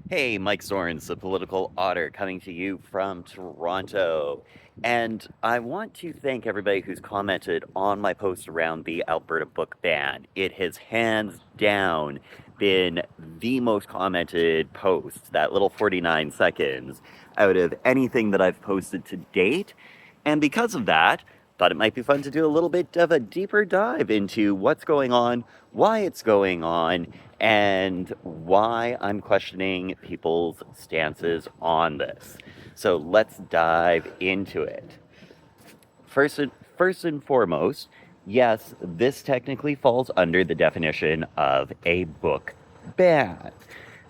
Hey, Mike Zorns, the political otter, coming to you from Toronto. And I want to thank everybody who's commented on my post around the Alberta book ban. It has hands down been the most commented post, that little 49 seconds, out of anything that I've posted to date. And because of that, thought it might be fun to do a little bit of a deeper dive into what's going on, why it's going on, and why I'm questioning people's stances on this. So let's dive into it. First and foremost, yes, this technically falls under the definition of a book ban.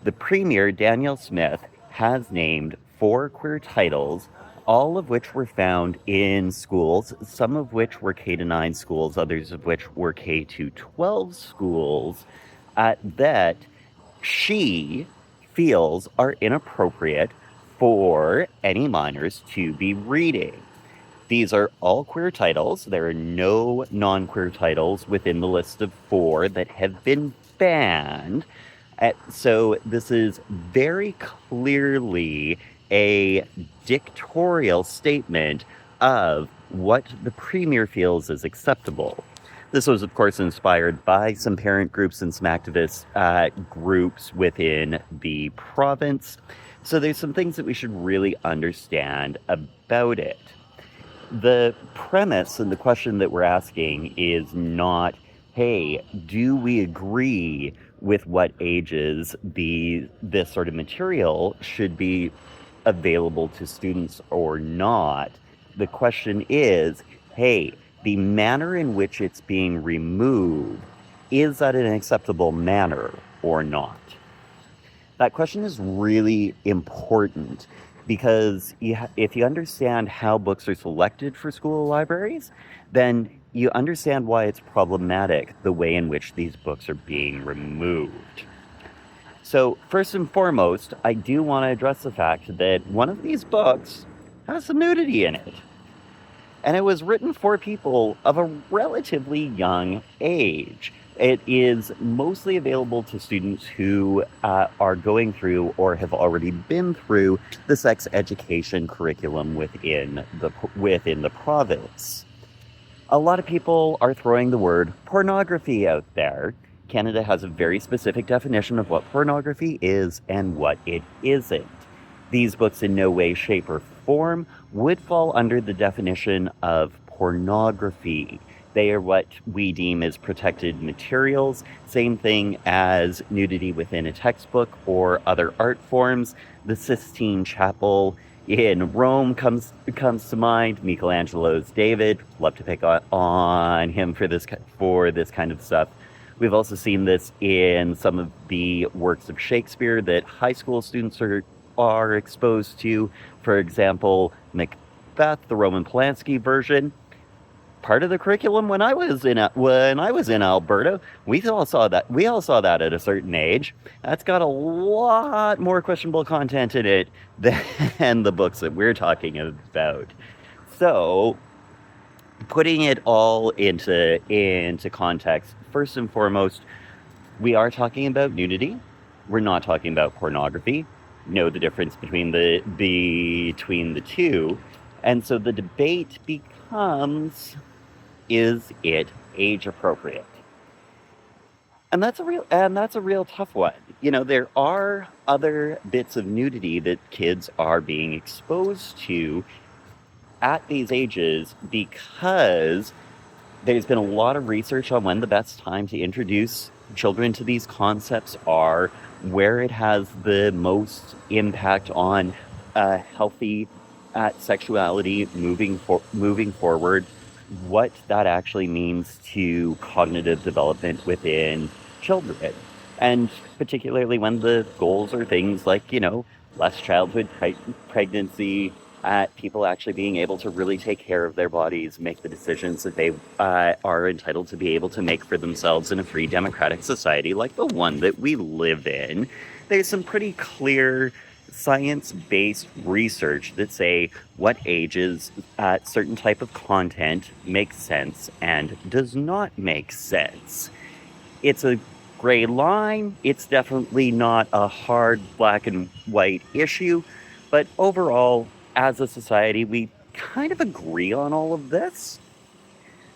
The premier, Danielle Smith, has named 4 queer titles, all of which were found in schools, some of which were K to 9 schools, others of which were K to 12 schools, that she feels are inappropriate for any minors to be reading. These are all queer titles. There are no non-queer titles within the list of 4 that have been banned. So this is very clearly a dictatorial statement of what the premier feels is acceptable. This was, of course, inspired by some parent groups and some activist groups within the province. So there's some things that we should really understand about it. The premise and the question that we're asking is not, hey, do we agree with what ages this sort of material should be available to students or not? The question is, hey, the manner in which it's being removed, is that an acceptable manner or not? That question is really important because if you understand how books are selected for school libraries, then you understand why it's problematic the way in which these books are being removed. So, first and foremost, I do want to address the fact that one of these books has some nudity in it. And it was written for people of a relatively young age. It is mostly available to students who are going through or have already been through the sex education curriculum within the province. A lot of people are throwing the word pornography out there. Canada has a very specific definition of what pornography is and what it isn't. These books in no way, shape, or form would fall under the definition of pornography. They are what we deem as protected materials, same thing as nudity within a textbook or other art forms. The Sistine Chapel in Rome comes to mind. Michelangelo's David, love to pick on him for this kind of stuff. We've also seen this in some of the works of Shakespeare that high school students are exposed to. For example, Macbeth, the Roman Polanski version. Part of the curriculum when I was in Alberta, we all saw that at a certain age. That's got a lot more questionable content in it than the books that we're talking about. So, putting it all into context, first and foremost, we are talking about nudity. We're not talking about pornography. Know the difference between the two. And so the debate becomes, is it age appropriate? And that's a real tough one. You know, there are other bits of nudity that kids are being exposed to at these ages because there's been a lot of research on when the best time to introduce children to these concepts are, where it has the most impact on healthy sexuality moving forward, what that actually means to cognitive development within children. And particularly when the goals are things like, less childhood pregnancy, people actually being able to really take care of their bodies, make the decisions that they are entitled to be able to make for themselves in a free democratic society like the one that we live in. There's some pretty clear science-based research that say what ages certain type of content makes sense and does not make sense. It's a gray line. It's definitely not a hard black and white issue, but overall, as a society, we kind of agree on all of this.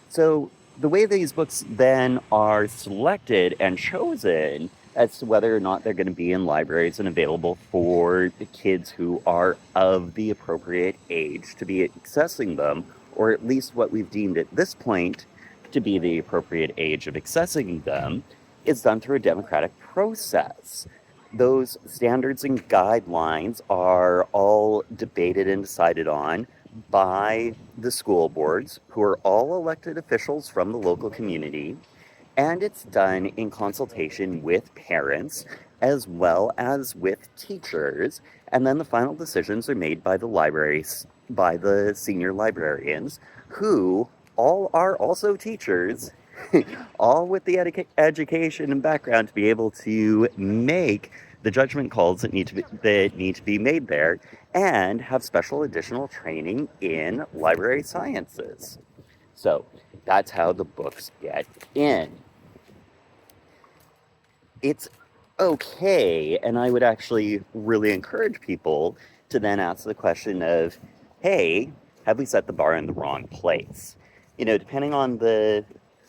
So the way these books then are selected and chosen as to whether or not they're going to be in libraries and available for the kids who are of the appropriate age to be accessing them, or at least what we've deemed at this point to be the appropriate age of accessing them, is done through a democratic process. Those standards and guidelines are all debated and decided on by the school boards, who are all elected officials from the local community, and it's done in consultation with parents as well as with teachers. And then the final decisions are made by the libraries, by the senior librarians, who all are also teachers, all with the education and background to be able to make the judgment calls that need to be made there, and have special additional training in library sciences. So that's how the books get in. It's okay, and I would actually really encourage people to then ask the question of, hey, have we set the bar in the wrong place? You know, depending on the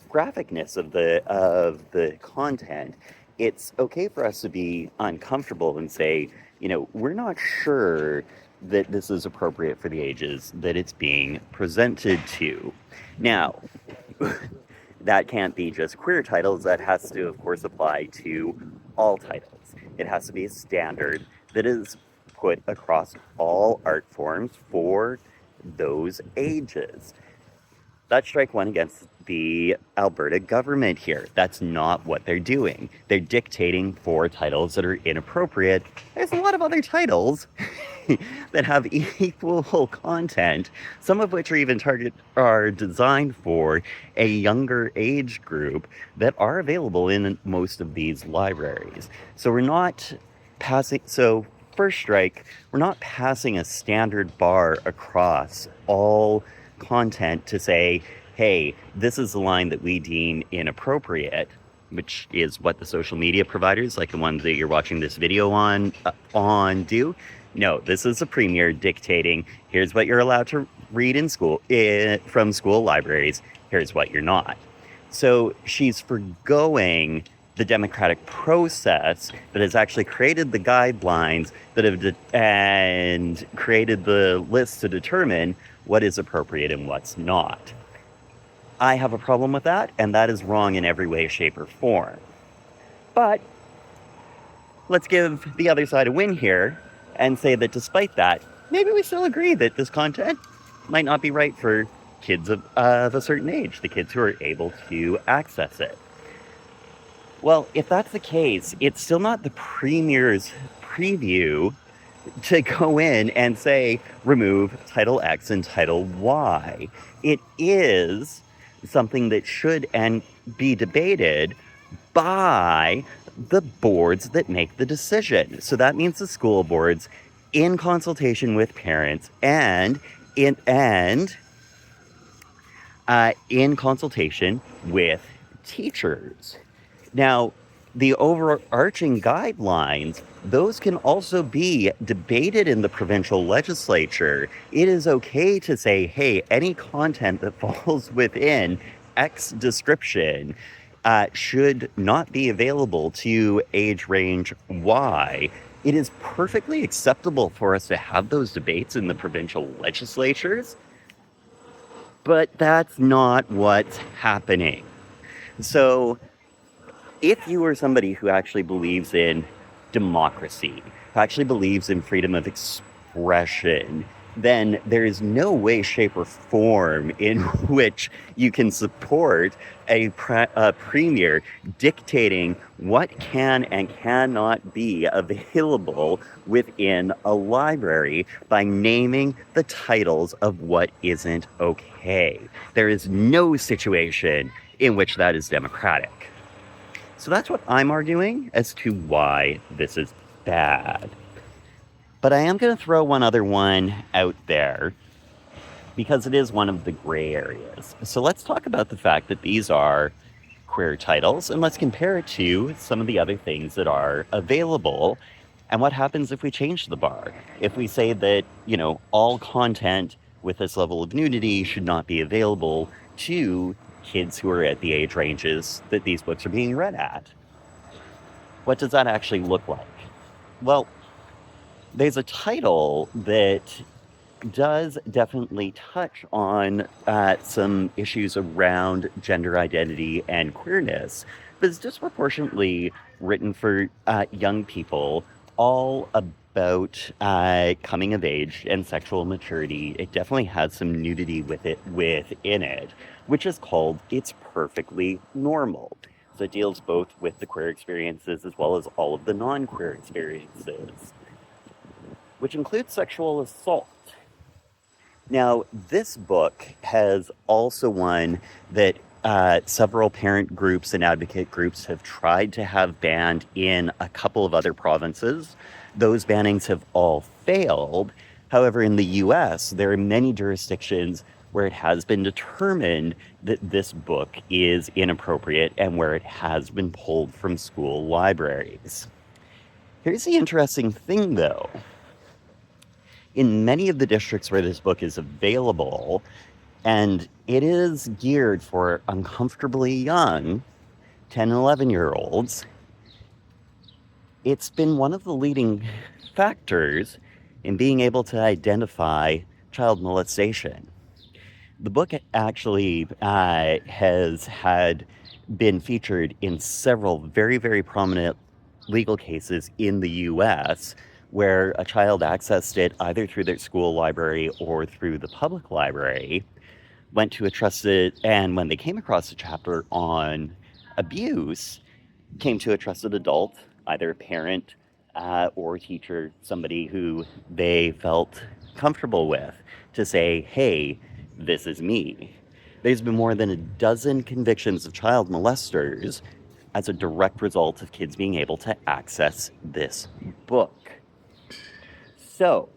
graphicness of the content, it's okay for us to be uncomfortable and say, you know, we're not sure that this is appropriate for the ages that it's being presented to. Now, that can't be just queer titles. That has to, of course, apply to all titles. It has to be a standard that is put across all art forms for those ages. That's strike one against the Alberta government here. That's not what they're doing. They're dictating for titles that are inappropriate. There's a lot of other titles that have equal content, some of which are even are designed for a younger age group, that are available in most of these libraries. So we're not passing. So first strike, we're not passing a standard bar across all content to say, hey, this is the line that we deem inappropriate, which is what the social media providers, like the ones that you're watching this video on do. No, this is a premier dictating, here's what you're allowed to read in school, from school libraries, here's what you're not. So she's forgoing the democratic process that has actually created the guidelines that have and created the list to determine what is appropriate and what's not. I have a problem with that, and that is wrong in every way, shape, or form. But let's give the other side a win here and say that despite that, maybe we still agree that this content might not be right for kids of a certain age, the kids who are able to access it. Well, if that's the case, it's still not the premier's preview to go in and say, remove Title X and Title Y. It is something that should and be debated by the boards that make the decision. So that means the school boards, in consultation with parents and in consultation with teachers. Now, the overarching guidelines, those can also be debated in the provincial legislature. It is okay to say, hey, any content that falls within X description should not be available to age range Y. It is perfectly acceptable for us to have those debates in the provincial legislatures, but that's not what's happening. So if you are somebody who actually believes in democracy, who actually believes in freedom of expression, then there is no way, shape, or form in which you can support a premier dictating what can and cannot be available within a library by naming the titles of what isn't okay. There is no situation in which that is democratic. So that's what I'm arguing as to why this is bad. But I am going to throw one other one out there because it is one of the gray areas. So let's talk about the fact that these are queer titles and let's compare it to some of the other things that are available. And what happens if we change the bar? If we say that, all content with this level of nudity should not be available to kids who are at the age ranges that these books are being read at. What does that actually look like? Well, there's a title that does definitely touch on some issues around gender identity and queerness, but it's disproportionately written for young people, all about coming of age and sexual maturity. It definitely has some nudity within it, which is called "It's Perfectly Normal." So it deals both with the queer experiences as well as all of the non-queer experiences, which includes sexual assault. Now, this book has also one that several parent groups and advocate groups have tried to have banned in a couple of other provinces. Those bannings have all failed. However, in the US, there are many jurisdictions where it has been determined that this book is inappropriate and where it has been pulled from school libraries. Here's the interesting thing, though. In many of the districts where this book is available, and it is geared for uncomfortably young 10 and 11-year-olds, it's been one of the leading factors in being able to identify child molestation. The book actually has been featured in several very, very prominent legal cases in the US where a child accessed it either through their school library or through the public library, went to a trusted, and when they came across a chapter on abuse, came to a trusted adult, either a parent or a teacher, somebody who they felt comfortable with, to say, hey, this is me. There's been more than a dozen convictions of child molesters as a direct result of kids being able to access this book. So,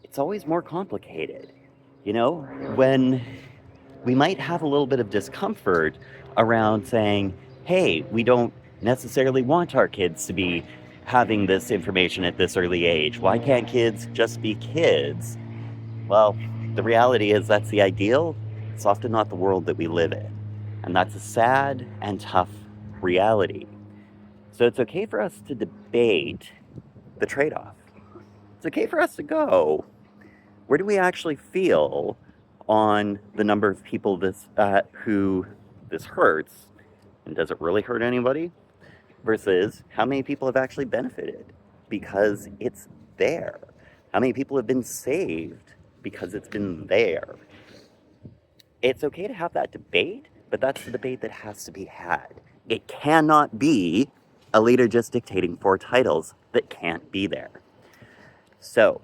it's always more complicated. When we might have a little bit of discomfort around saying, hey, we don't necessarily want our kids to be having this information at this early age. Why can't kids just be kids? Well, the reality is that's the ideal. It's often not the world that we live in. And that's a sad and tough reality. So it's okay for us to debate the trade-off. It's okay for us to go, where do we actually feel on the number of people who this hurts, and does it really hurt anybody? Versus how many people have actually benefited because it's there? How many people have been saved because it's been there? It's okay to have that debate, but that's the debate that has to be had. It cannot be a leader just dictating 4 titles that can't be there. So,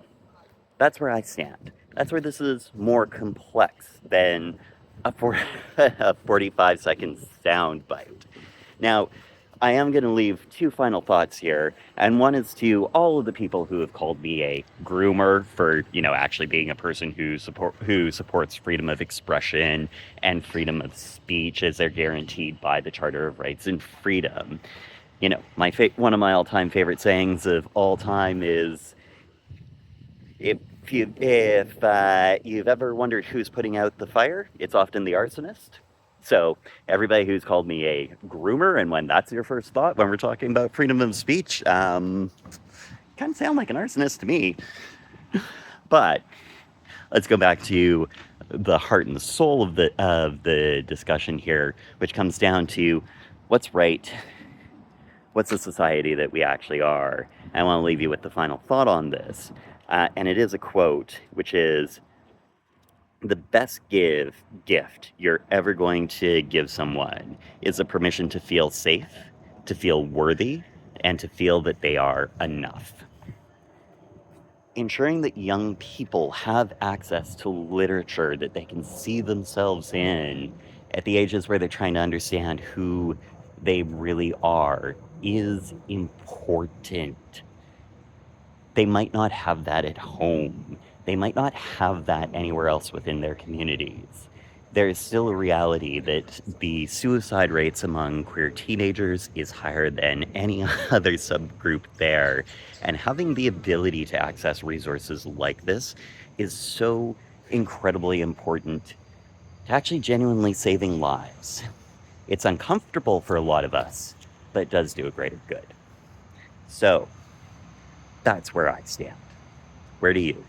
that's where I stand. That's where this is more complex than a 45-second sound bite. Now, I am going to leave 2 final thoughts here, and one is to all of the people who have called me a groomer for, actually being a person who supports freedom of expression and freedom of speech as they're guaranteed by the Charter of Rights and Freedom. One of my all-time favorite sayings of all time is, if you've ever wondered who's putting out the fire, it's often the arsonist. So everybody who's called me a groomer, and when that's your first thought when we're talking about freedom of speech, kind of sound like an arsonist to me. But let's go back to the heart and the soul of the discussion here, which comes down to what's right, what's the society that we actually are. And I want to leave you with the final thought on this. And it is a quote, which is, the best gift you're ever going to give someone is a permission to feel safe, to feel worthy, and to feel that they are enough. Ensuring that young people have access to literature that they can see themselves in at the ages where they're trying to understand who they really are is important. They might not have that at home. They might not have that anywhere else within their communities. there is still a reality that the suicide rates among queer teenagers is higher than any other subgroup there. And having the ability to access resources like this is so incredibly important to actually genuinely saving lives. It's uncomfortable for a lot of us, but it does do a greater good. So that's where I stand. Where do you?